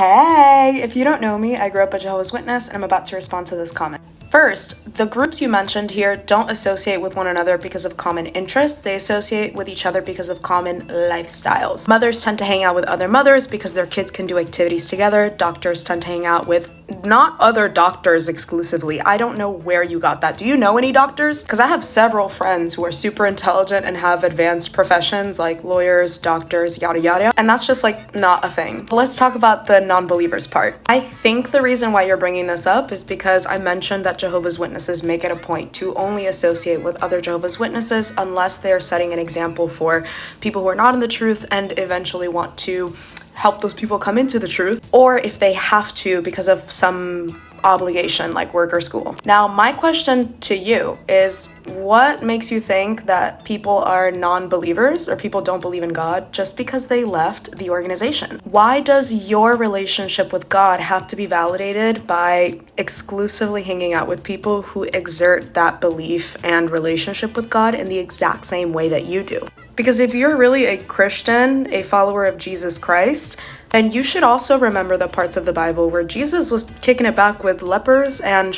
Hey, if you don't know me, I grew up a Jehovah's Witness and I'm about to respond to this comment. First, the groups you mentioned here don't associate with one another because of common interests. They associate with each other because of common lifestyles. Mothers tend to hang out with other mothers because their kids can do activities together. Doctors tend to hang out with not other doctors exclusively. I don't know where you got that. Do you know any doctors? Because I have several friends who are super intelligent and have advanced professions like lawyers, doctors, yada yada, and that's just like not a thing. But let's talk about the non-believers part. I think the reason why you're bringing this up is because I mentioned that Jehovah's Witnesses make it a point to only associate with other Jehovah's Witnesses unless they are setting an example for people who are not in the truth and eventually want to help those people come into the truth, or if they have to because of some obligation like work or school. Now, my question to you is, what makes you think that people are non-believers or people don't believe in God just because they left the organization? Why does your relationship with God have to be validated by exclusively hanging out with people who exert that belief and relationship with God in the exact same way that you do? Because if you're really a Christian, a follower of Jesus Christ, then you should also remember the parts of the Bible where Jesus was kicking it back with lepers and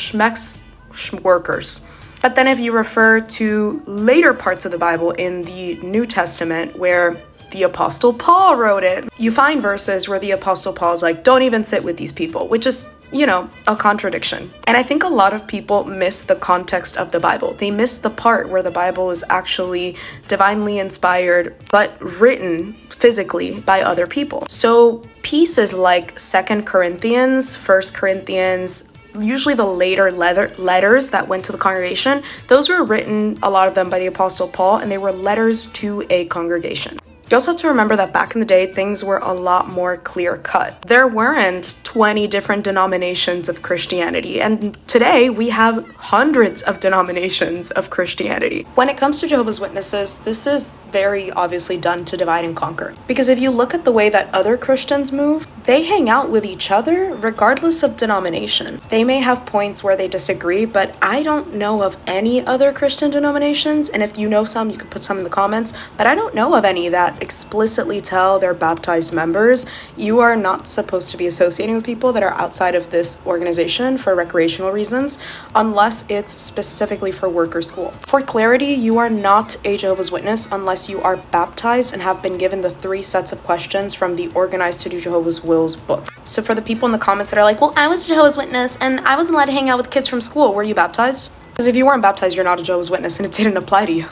workers. But then if you refer to later parts of the Bible in the New Testament where the Apostle Paul wrote it, you find verses where the Apostle Paul is like, don't even sit with these people, which is, a contradiction. And I think a lot of people miss the context of the Bible. They miss the part where the Bible is actually divinely inspired, but written physically by other people. So pieces like 2 Corinthians, 1 Corinthians, usually the later letters that went to the congregation, those were written, a lot of them by the Apostle Paul, and they were letters to a congregation. You also have to remember that back in the day, things were a lot more clear-cut. There weren't 20 different denominations of Christianity, and today we have hundreds of denominations of Christianity. When it comes to Jehovah's Witnesses, this is very obviously done to divide and conquer. Because if you look at the way that other Christians move, they hang out with each other regardless of denomination. They may have points where they disagree, but I don't know of any other Christian denominations, and if you know some, you could put some in the comments, but I don't know of any that explicitly tell their baptized members, you are not supposed to be associating with people that are outside of this organization for recreational reasons, unless it's specifically for work or school. For clarity, you are not a Jehovah's Witness unless you are baptized and have been given the 3 sets of questions from the Organized to Do Jehovah's Wills book. So for the people in the comments that are like, well, I was a Jehovah's Witness and I wasn't allowed to hang out with kids from school, were you baptized? Because if you weren't baptized, you're not a Jehovah's Witness and it didn't apply to you.